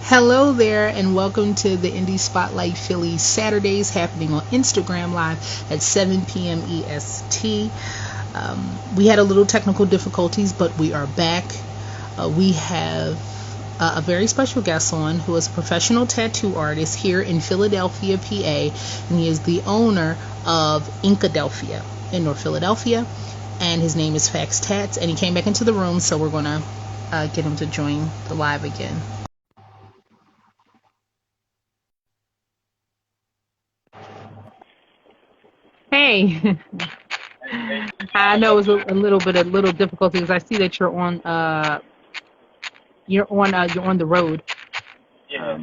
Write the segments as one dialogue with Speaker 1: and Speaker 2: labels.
Speaker 1: Hello there, and welcome to the Indie Spotlight Philly Saturdays, happening on Instagram Live at 7 p.m. EST. We had a little technical difficulties, but we are back. We have a very special guest on who is a professional tattoo artist here in Philadelphia, PA, and he is the owner of Inkadelphia in North Philadelphia, and his name is Tats, and he came back into the room, so we're going to get him to join the live again. Hey. I know it's a little difficult because I see that you're on the road.
Speaker 2: Yeah.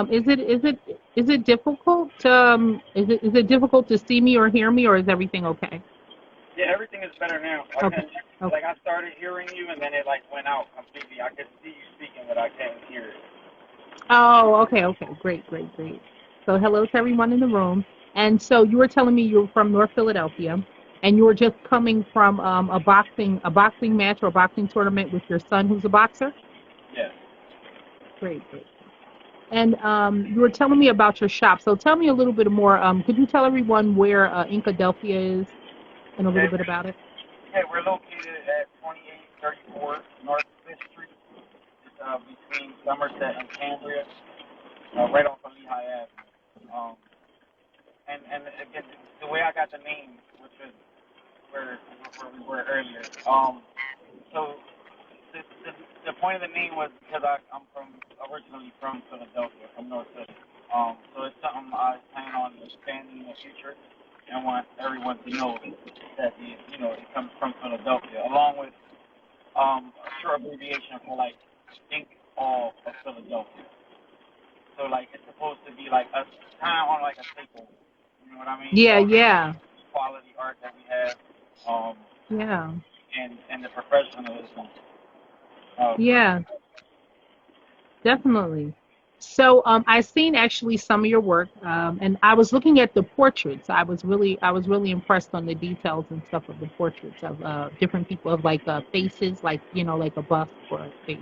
Speaker 1: Is it difficult? Is it difficult to see me or hear me, or is everything okay?
Speaker 2: Yeah, everything is better now.
Speaker 1: Okay. Okay.
Speaker 2: Like I started hearing you and then it like went out completely. I could see you speaking, but I can't hear it.
Speaker 1: Oh, okay, okay. Great, great, great. So hello to everyone in the room. And so you were telling me you were from North Philadelphia, and you were just coming from a boxing match or a boxing tournament with your son, who's a boxer.
Speaker 2: Yes.
Speaker 1: Great, great. And you were telling me about your shop. So tell me a little bit more. Could you tell everyone where Inkadelphia is and a little
Speaker 2: Okay.
Speaker 1: bit about it?
Speaker 2: Yeah, we're located at 2834 North 5th Street. It's between Somerset and Cambria, right off of Lehigh Avenue. And again, the way I got the name, which is where we were earlier. So the, the, the point of the name was because I'm originally from Philadelphia, from North Philly. So it's something I plan on expanding in the future, and I want everyone to know that it comes from Philadelphia, along with a short abbreviation for like Ink All of Philadelphia. So like it's supposed to be like a kind of on like a staple. You know what I mean?
Speaker 1: Yeah, yeah,
Speaker 2: Quality art that we have, um,
Speaker 1: yeah,
Speaker 2: and the professionalism. For
Speaker 1: yeah, definitely. So I seen actually some of your work, and I was looking at the portraits. I was really impressed on the details and stuff of the portraits of different people of like faces, like like a bust or a face.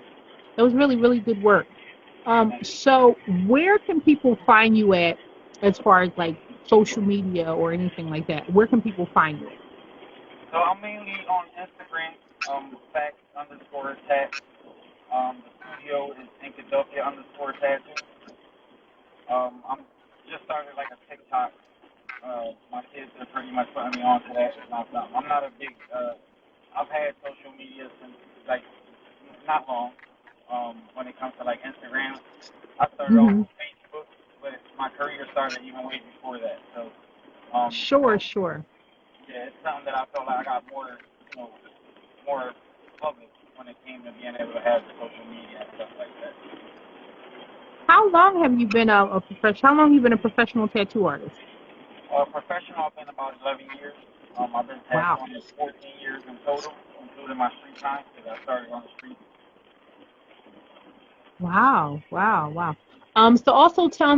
Speaker 1: It was really, really good work. So where can people find you at as far as like social media or anything like that? Where can people find you?
Speaker 2: So I'm mainly on Instagram, facts underscore tat. The studio is Inkadelphia underscore tattoo. I'm just started like a TikTok. My kids are pretty much putting me onto that. I'm not a big. I've had social media since like not long. When it comes to like Instagram, I started off
Speaker 1: Hmm.
Speaker 2: with Facebook, but my career started even way before that. So um,
Speaker 1: Sure, sure.
Speaker 2: yeah, it's something that I felt like I got more public when it came to being able to have the social media and stuff like that.
Speaker 1: How long have you been a professional? How long have you been a professional tattoo artist?
Speaker 2: Professional, I've been about 11 years. I've been
Speaker 1: Wow.
Speaker 2: tattooing for 14 years in total, including my street time, because I started on the street.
Speaker 1: Wow, wow, wow. So tell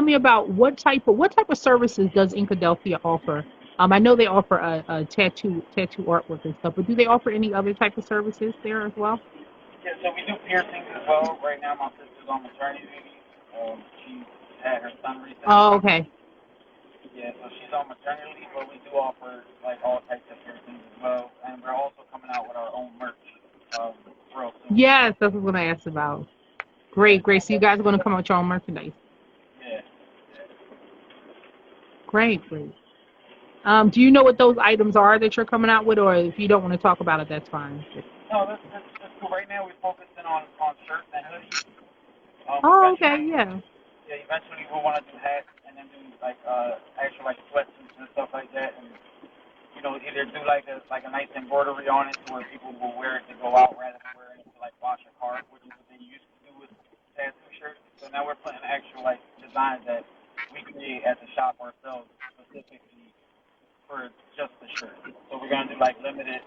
Speaker 1: me about what type of services does Inkadelphia offer? I know they offer a tattoo artwork and stuff, but do they offer any other type of services there as well?
Speaker 2: Yeah, so we do piercings as well. Right now, my sister's on maternity leave. She had her son recently.
Speaker 1: Oh, okay.
Speaker 2: Yeah, so she's on maternity leave, but we do offer like all types of piercings as well, and we're also coming out with our own merch real soon.
Speaker 1: Yes, that's what I asked about.
Speaker 2: Yeah,
Speaker 1: Great, great. So you guys are going to come out with your own merchandise.
Speaker 2: yeah.
Speaker 1: Great, great. Do you know what those items are that you're coming out with, or if you don't want to talk about it, that's fine.
Speaker 2: No, that's cool. Right now, we're focusing on shirts and hoodies.
Speaker 1: Oh, okay,
Speaker 2: Eventually,
Speaker 1: yeah.
Speaker 2: yeah, eventually we'll want to do hats and then do like actual like sweatsuits and stuff like that, and either do like a nice embroidery on it to where people will wear it to go out rather than wearing it to like wash a car, which is what they used to do with tattoo shirts. So now we're putting actual like designs that we create at the shop ourselves specifically for just the shirt. So we're gonna do like limited,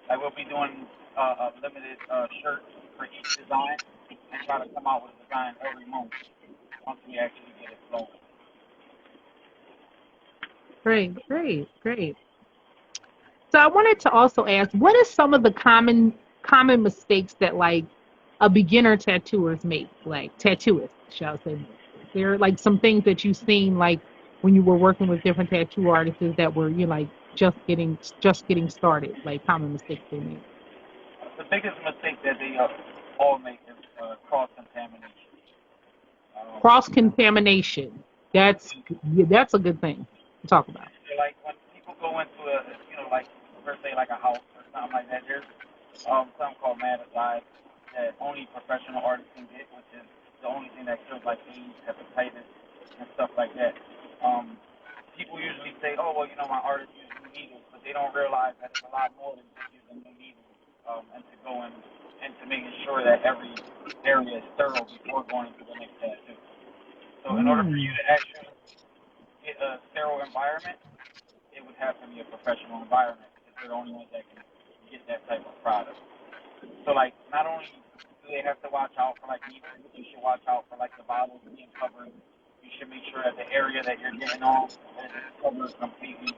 Speaker 2: like we'll be doing a limited shirt for each design and try to come out with a design every month once we actually get it flowing.
Speaker 1: Great, great, great. So I wanted to also ask, what are some of the common mistakes that like a beginner tattooers make, like tattooists, shall I say? There are like some things that you've seen, like when you were working with different tattoo artists that were like just getting started, like common mistakes they made.
Speaker 2: The biggest mistake that they all make is cross-contamination.
Speaker 1: Cross contamination. That's a good thing to talk about.
Speaker 2: So like when people go into like per se like a house or something like that, there's something called maticide that only professional artists can get, which is the only thing that kills like AIDS, hepatitis, and stuff like that. Um, People usually say, oh well, my artist uses new needles, but they don't realize that it's a lot more than just using new needles, and to go in and to making sure that every area is thorough before going into the next tattoo. So in order for you to actually get a sterile environment, it would have to be a professional environment because they're the only ones that can get that type of product. So like not only do they have to watch out for like needles, but you should watch out for like the bottles being covered. You should make sure that the area that you're getting on is covered completely.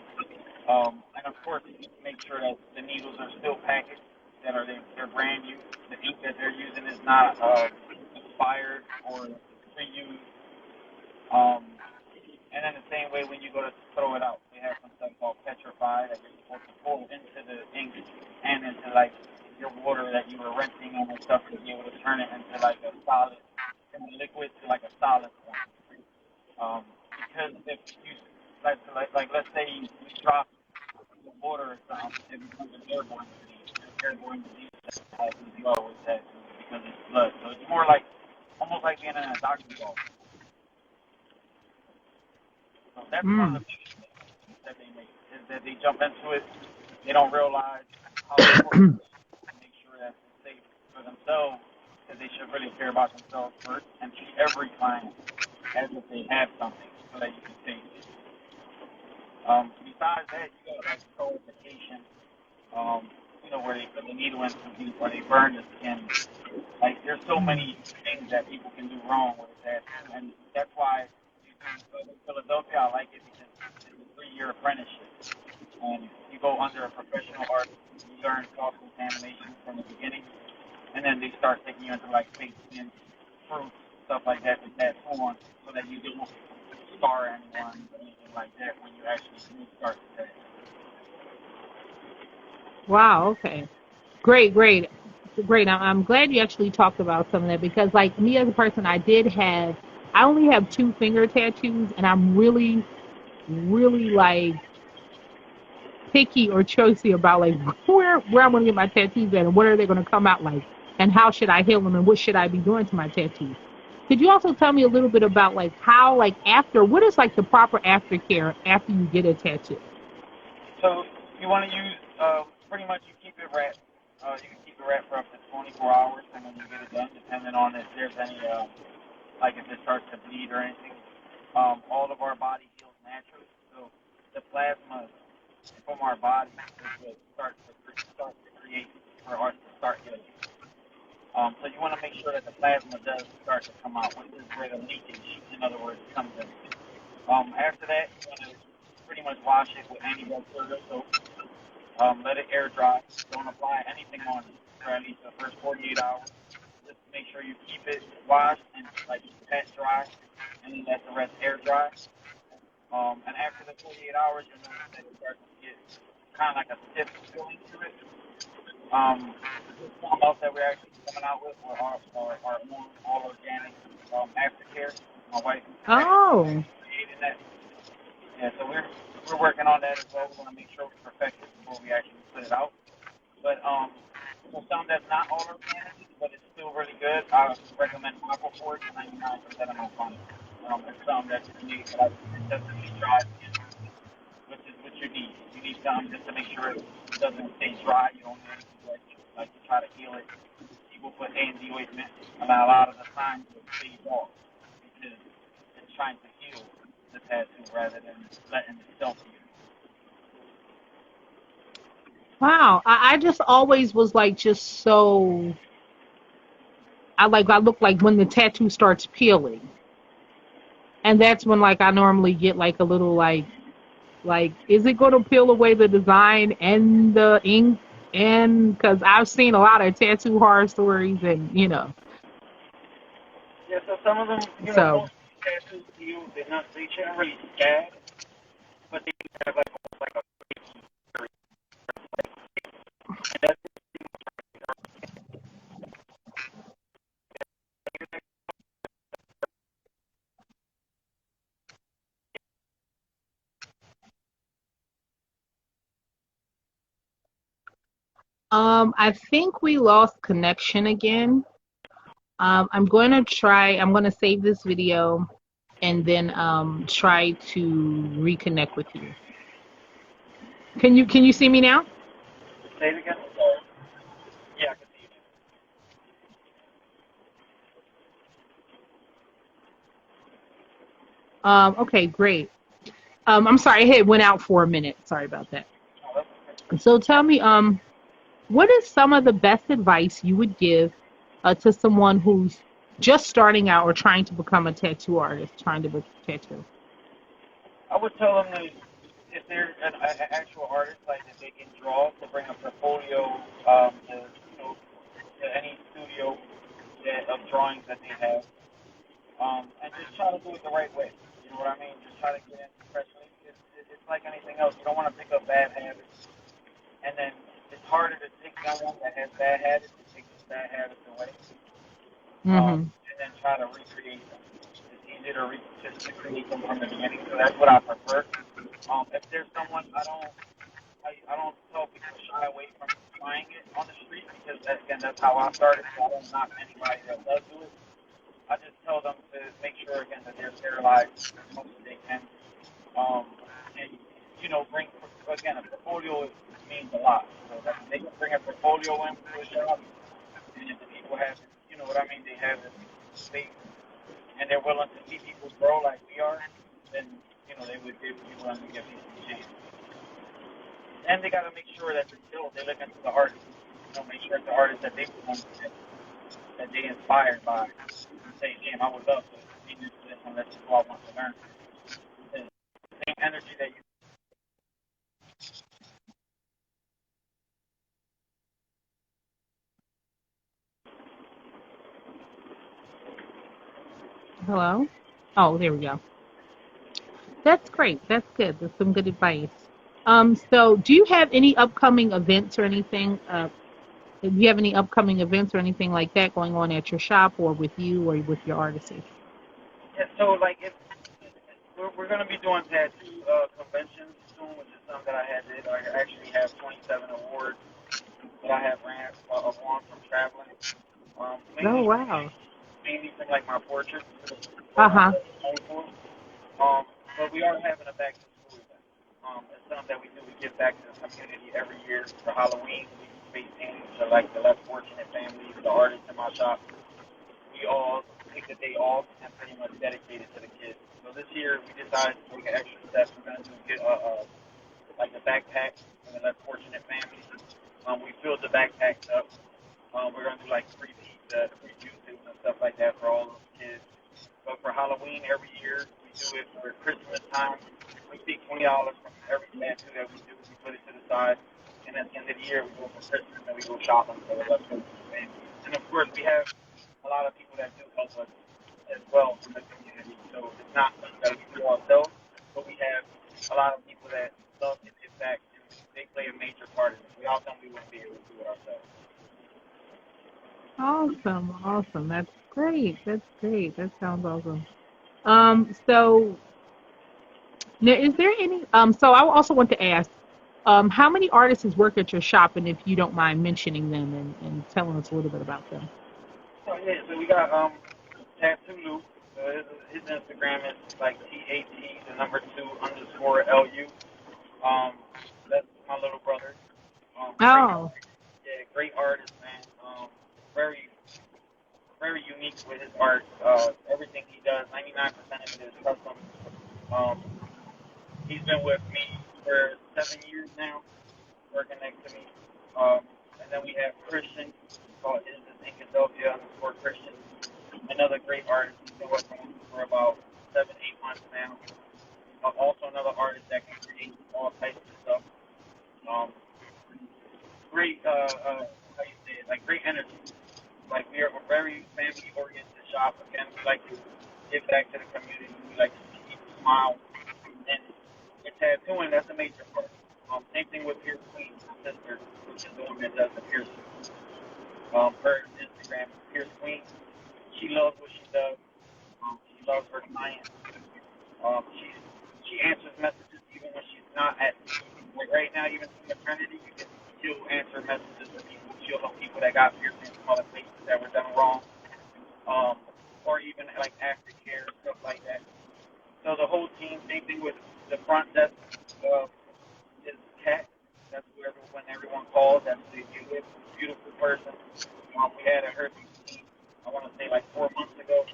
Speaker 2: And of course, make sure that the needles are still packaged, that they're brand new. The ink that they're using is not expired or reused. And then the same way when you go to throw it out, they have some stuff called petrify that you're supposed to pull into the ink and into like your water that you were rinsing and stuff to be able to turn it into like a solid, from a liquid to like a solid form. Because if you like let's say you drop the water or something, it becomes an airborne disease. An airborne disease that you always have because it's blood. So it's more like almost like being in a doctor's office. So that's one of the biggest mistakes that they make is that they jump into it. They don't realize how important it is to make sure that it's safe for themselves, because they should really care about themselves first and treat every client as if they have something so that you can take it. Besides that, you got like scarification, where they put the needle in some deep, where they burn the skin. Like there's so many things that people can do wrong with that, and that's why in Philadelphia I like it because it's a 3-year apprenticeship, and you go under a professional artist, you learn cross-contamination from the beginning, and then they start taking you into like fake skin, fruits, stuff like that to tattoo on, so that you don't scar anyone or anything like that when you actually do start to tattoo.
Speaker 1: Wow. Okay. Great. Great. Great. I'm glad you actually talked about some of that because, like me as a person, I only have two finger tattoos, and I'm really, really like picky or choosy about like where I'm going to get my tattoos at and what are they going to come out like and how should I heal them and what should I be doing to my tattoos. Could you also tell me a little bit about like how like after what is like the proper aftercare after you get a tattoo?
Speaker 2: So you want to use pretty much you keep it wrapped. You can keep it wrapped for up to 24 hours, and then you get it done, depending on if there's any like if it starts to bleed or anything. All of our body heals naturally, so the plasma from our body is what starts to create for us to start healing. So you want to make sure that the plasma does start to come out, which is where the leakage, in other words, comes in. After that, you want to pretty much wash it with antibacterial soap. Let it air dry. Don't apply anything on it for at least the first 48 hours. Just make sure you keep it washed and like pat dry, and then let the rest air dry. And after the 48 hours, you'll notice that it starts to get kind of like a stiff feeling to it. Something else that we're actually coming out with are our own all organic aftercare. My wife
Speaker 1: Oh,
Speaker 2: actually created that. Yeah, so we're working on that as well. We want to make sure we perfect it before we actually put it out. But for some that's not all organic, but it's still really good, I would recommend Aquaphor to 99% of my clients. It's something that's unique, but it doesn't be dry skin, which is what you need. You need something just to make sure it doesn't stay dry. You don't need anything like to try to heal it. People put A&D ointment, and a lot of the times it stays off because it's trying to heal the tattoo rather than letting itself heal.
Speaker 1: wow. I just always was like just so I look like when the tattoo starts peeling. And that's when like I normally get like a little like is it going to peel away the design and the ink And because I've seen a lot of tattoo horror stories, and
Speaker 2: Yeah, so some of them,
Speaker 1: so
Speaker 2: most tattoos heal. They generally scab, but they have like almost like a and that's
Speaker 1: I think we lost connection again. I'm going to save this video and then try to reconnect with you. Can you see me now?
Speaker 2: say it again. Sorry. Yeah, I can see you.
Speaker 1: Okay, great. I'm sorry, it went out for a minute. Sorry about that.
Speaker 2: Oh, that's okay.
Speaker 1: So tell me, what is some of the best advice you would give to someone who's just starting out or trying to become a tattoo artist, trying to book tattoo?
Speaker 2: I would tell them that if they're an actual artist, like that they can draw, to bring a portfolio to any studio of drawings that they have, and just try to do it the right way. You know what I mean? Just try to get in professionally. It's like anything else. You don't want to pick up bad habits, and then it's harder to take someone that has bad habits and take those bad habits away,
Speaker 1: Mm-hmm.
Speaker 2: and then try to recreate them. It's easier to just to create them from the beginning. So that's what I prefer. If there's someone I don't tell people to shy away from trying it on the street because again that's how I started. So I don't knock anybody that does do it. I just tell them to make sure again that they're sterilized as much as they can. Um, and bring again a portfolio means a lot. So that they can bring a portfolio into a shop, and if the people have, what I mean, they have the space and they're willing to see people grow like we are, then they would be willing to give people a chance. And they got to make sure that they look into the artist. Make sure it's the artist that they want that they inspired by. Say, damn, I would love to be this one. That's just what I want to learn. The same energy that you.
Speaker 1: Hello? Oh, there we go. That's great. That's good. That's some good advice. So do you have any upcoming events or anything? Do you have any upcoming events or anything like that going on at your shop or with you or with your artistry?
Speaker 2: Yeah, so like if we're gonna be doing tattoo conventions soon, which is something that I had did. I actually have 27 awards that I have ran won from traveling.
Speaker 1: Oh,
Speaker 2: Mainly
Speaker 1: wow.
Speaker 2: from like my portraits. What I'm
Speaker 1: Uh-huh.
Speaker 2: known for. Um, but we are having a back to school event. It's something that we do. We give back to the community every year for Halloween. We do face painting to like the less fortunate families, the artists in my shop. We all take the day off and pretty much dedicate it to the kids. So this year we decided to take an extra step. We're going to do get like a backpack for the less fortunate families. We filled the backpacks up. We're going to do like free pizza, free juices and stuff like that for all those kids. But for Halloween every year, we do it for Christmas time. We take $20 from every tattoo that we do. We put it to the side. And at the end of the year, we go for Christmas and we go shopping for the less fortunate families. And of course, we have a lot of people that do help us as well from the community. So it's not something that we do ourselves, but we have a lot of people that love to give back, and they play a major part in it. Without them, we wouldn't be able to do it ourselves.
Speaker 1: Awesome. Awesome. That's great. That's great. That sounds awesome. So now is there any so I also want to ask, how many artists work at your shop and if you don't mind mentioning them and telling us a little bit about them.
Speaker 2: So yeah, so we got Tattoo Luke. His Instagram is like TAT the number two underscore LU. That's my little brother. Great,
Speaker 1: Oh.
Speaker 2: yeah, great artist, man. Very very unique with his art. Everything he does, 99% of it is custom. Um, he's been with me for 7 years now, working next to me. And then we have Christian, called his is Inkadelphia underscore Christian, another great artist. He's been working with me for about 7, 8 months now. Also another artist that can create all types of stuff. Um, great, how you say it, like great energy. Like we are a very family oriented shop. Again, we like to give back to the community. We like to see people smile. And with tattooing, that's a major part. Same thing with Pierce Queen, my sister, which is the one that does the piercing. Her Instagram is Pierce Queen. She loves what she does. She loves her clients. She answers messages even when she's not at, like right now, even through maternity, she'll answer messages to people. She'll help people that got piercings from other places that were done wrong, um, or even like aftercare stuff like that. So the whole team, same thing with the front desk, uh, is Cat. That's where when everyone calls, that's the beautiful person. We had her team, I want to say like 4 months ago.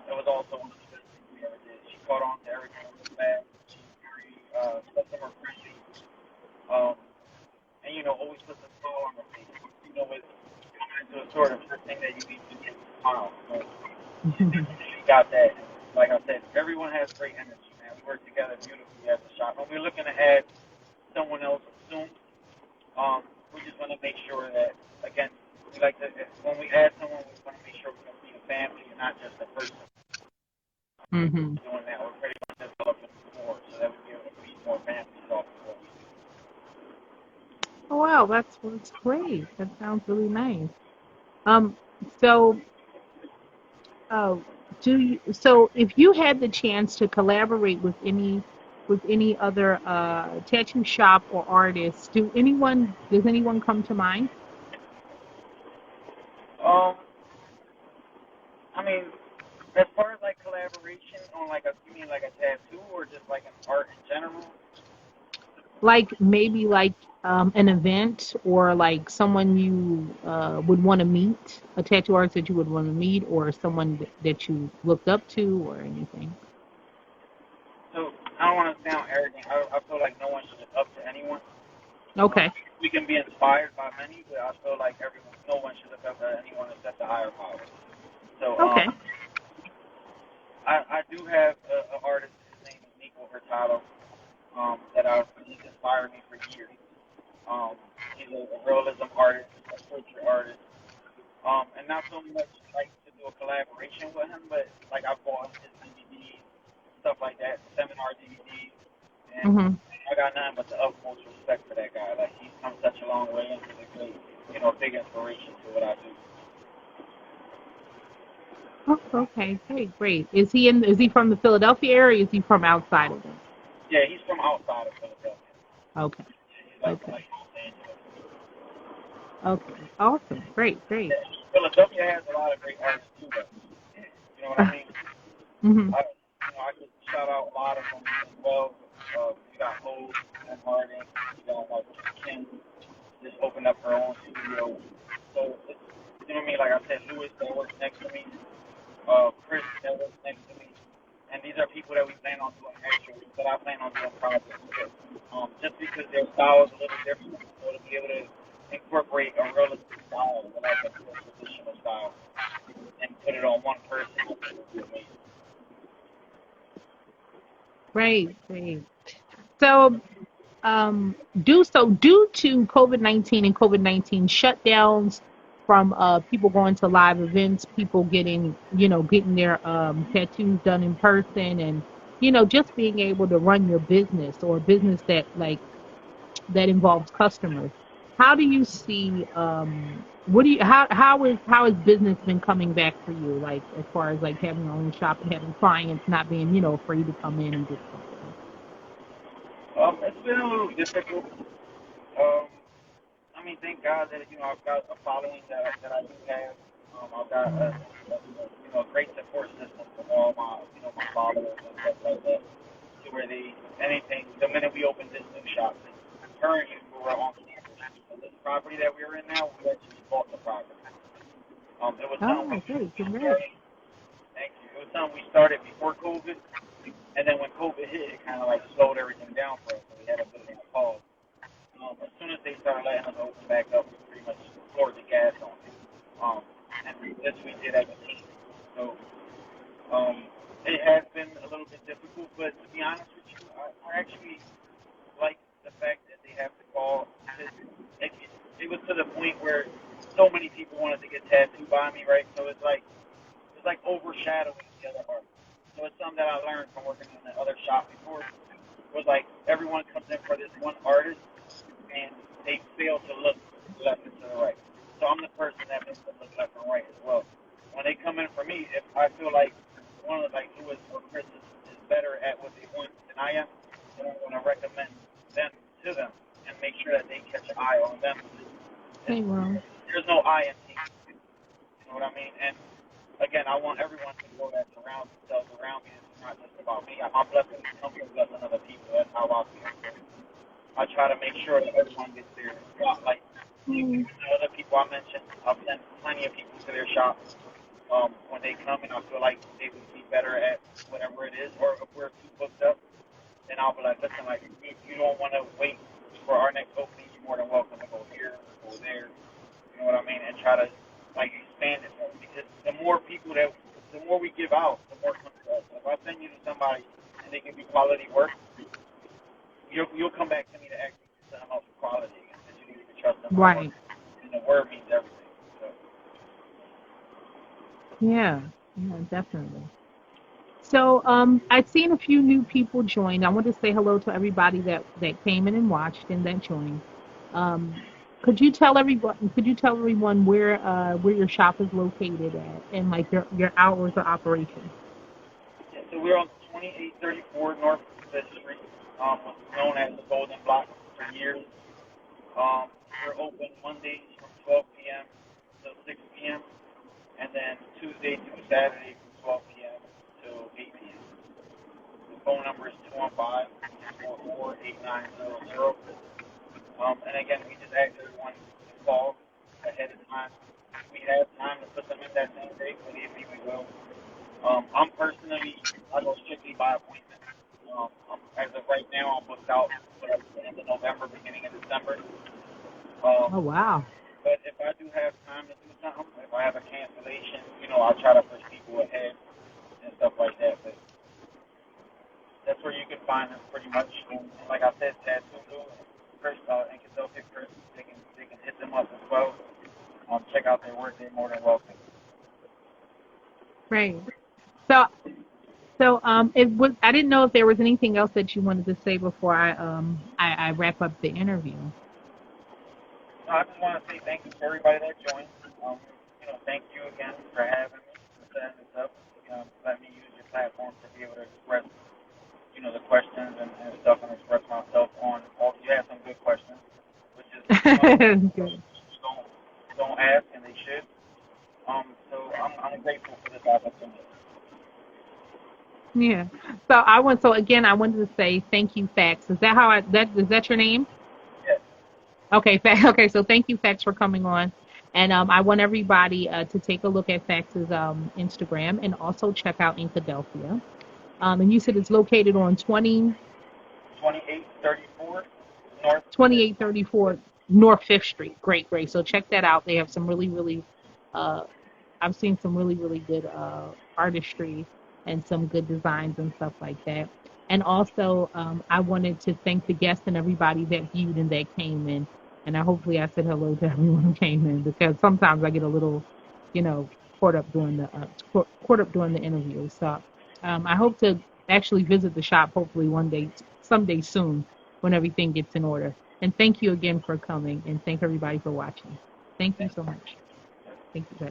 Speaker 2: It was also one of the best things we ever did. She caught on to everything real fast. She's very customer friendly, um, and always puts a smile on her face. With coming into a sort of thing that you need to get a smile. So she got that. Like I said, everyone has great energy, man. We work together beautifully as a shop. And we're looking to add someone else soon. We just want to make sure that, again, we like to, when we add someone, we want to make sure we're going to be a family and not just a person
Speaker 1: Mm-hmm.
Speaker 2: doing that. We're pretty much developing more so that we can be able to feed more families off of what we do.
Speaker 1: Oh wow, that's great. That sounds really nice. Um, so uh, so if you had the chance to collaborate with any other tattoo shop or artist, does anyone come to mind?
Speaker 2: Um, I mean, as far as like collaboration on like you mean like a tattoo or just like an art in general?
Speaker 1: Like maybe like an event or like someone you would want to meet, a tattoo artist that you would want to meet, or someone that you looked up to, or anything.
Speaker 2: So I don't want to sound arrogant. I feel like no one should look up to anyone. Um,
Speaker 1: Okay.
Speaker 2: we can be inspired by many, but I feel like no one should look up to anyone except the higher power. So
Speaker 1: Okay.
Speaker 2: I do have an artist. His name is Nico Hertado. He's inspired me for years. Um, he's a realism artist, a portrait artist. And not so much like to do a collaboration with him, but like I bought his DVDs, stuff like that, seminar DVDs, and
Speaker 1: Mm-hmm.
Speaker 2: I got nothing but the utmost respect for that guy. Like he's come such a long way and he's a great, a big inspiration to what I do.
Speaker 1: Oh, okay, great, great. Is he from the Philadelphia area? Or is he from outside of it?
Speaker 2: Yeah, he's from outside of Philadelphia.
Speaker 1: Okay,
Speaker 2: He's like from
Speaker 1: okay,
Speaker 2: like Los Angeles.
Speaker 1: okay. Awesome. Great, great.
Speaker 2: Yeah, Philadelphia has a lot of great artists too, though. You know what I mean?
Speaker 1: Mm-hmm.
Speaker 2: I could shout out a lot of them as well. You got Ho and Harding. You got like Kim just opened up her own studio. So it's, you know what I mean? Like I said, Lewis that works next to me, Chris that works next to me, and these are people that we plan on doing actually that I plan on doing projects with. Just because their style is a little different, so to be able to incorporate a realistic style with like a more traditional style and put it on one person, I think would be amazing.
Speaker 1: Great, great. So, due to COVID-19 and COVID-19 shutdowns from people going to live events, people getting their tattoos done in person, and just being able to run your business or a business that involves customers. How do you see what do you how has business been coming back for you, like as far as like having your own shop and having clients not being, afraid to come in and get something?
Speaker 2: It's been a little difficult. Um, I mean, thank God that I've got a following that I do have. I've got a great support system from all my followers and stuff like that. To where anything the minute we opened this new shop, currently we're on campus. So this property that we're in now, we actually bought the property. It was something
Speaker 1: Oh, great,
Speaker 2: we
Speaker 1: congrats.
Speaker 2: started. Thank you. It was something we started before COVID, and then when COVID hit, it kind of like slowed everything down for us. So we had a bit of a pause. As soon as they started letting us open back up, we pretty much poured the gas on it. And this we did as a team. So it has been a little bit difficult, but to be honest with you, I actually like the fact that they have to call. point where so many people wanted to get tattooed by me, right? So it's like overshadowing the other art. So it's something that I learned from working in the other shop before. Was like everyone comes in for this one artist and they fail to look left and to the right. So I'm the person that makes them look left and right as well. When they come in for me, if I feel like one of like Lewis or Chris is better at what they want than I am, then I'm going to recommend them to them and make sure that they catch an eye on them.
Speaker 1: Hey, well.
Speaker 2: There's no I in team. You know what I mean? And again, I want everyone to know that surround themselves around me. It's not just about me. My blessings come from blessing other people. That's how I feel. I try to make sure that everyone gets their spotlight. The other people I mentioned, I've sent plenty of people to their shops. When they come and I feel like they would be better at whatever it is, or if we're too booked up, then I'll be like, listen, like if you don't want to wait for our next opening, you're more than welcome to go here, go there. You know what I mean? And try to like expand it more because the more we give out, the more comes to us. If I send you to somebody and they give you quality work, you'll come back to me to ask me to send them out for quality again because you need to trust them.
Speaker 1: Right.
Speaker 2: And the word means everything. So.
Speaker 1: Yeah, definitely. So I've seen a few new people join. I want to say hello to everybody that came in and watched and that joined. Um, could you tell everyone where your shop is located at and like your hours of operation?
Speaker 2: Yeah, so we're on 2834 North 5th Street, what's known as the Golden Block for years. We're open Mondays from 12 p.m. to 6 p.m. and then Tuesday through Saturday from 12 p.m. to 8 p.m. The phone number is 215-644-8900. And again, we just ask everyone to call ahead of time. If we have time to put them in that same day, believe me, we will. I go strictly by appointment. As of right now, I'm booked out for the end of November, beginning of December.
Speaker 1: Oh,
Speaker 2: Um,
Speaker 1: wow.
Speaker 2: but if I do have time to do something, if I have a cancellation, I'll try to push people ahead and stuff like that. But that's where you can find them pretty much. And like I said, Tattoo Chris, Inkadelphia Chris, they can hit them up as well. Check out their work. They're more than welcome.
Speaker 1: Great. So it was. I didn't know if there was anything else that you wanted to say before I wrap up the interview.
Speaker 2: No, I just want to say thank you to everybody that joined. Thank you again for having me, for setting this up. Let me use your platform to be able to express, the questions and stuff and express myself on. All you have some good questions, which is
Speaker 1: Good.
Speaker 2: don't ask and they should. So I'm grateful for this opportunity.
Speaker 1: Yeah. So again, I wanted to say thank you, Fax. Is that your name?
Speaker 2: Yes.
Speaker 1: Okay, okay. So thank you, Fax, for coming on, and I want everybody to take a look at Fax's Instagram and also check out Inkadelphia. And you said it's located on
Speaker 2: 2834 North.
Speaker 1: 2834 North Fifth Street. Great, great. So check that out. They have some really, really uh, I've seen some really, really good artistry and some good designs and stuff like that. And also, I wanted to thank the guests and everybody that viewed and that came in. And I hopefully I said hello to everyone who came in because sometimes I get a little, you know, caught up during the interview. So I hope to actually visit the shop hopefully one day, someday soon, when everything gets in order. And thank you again for coming, and thank everybody for watching. Thank you so much. Thank you.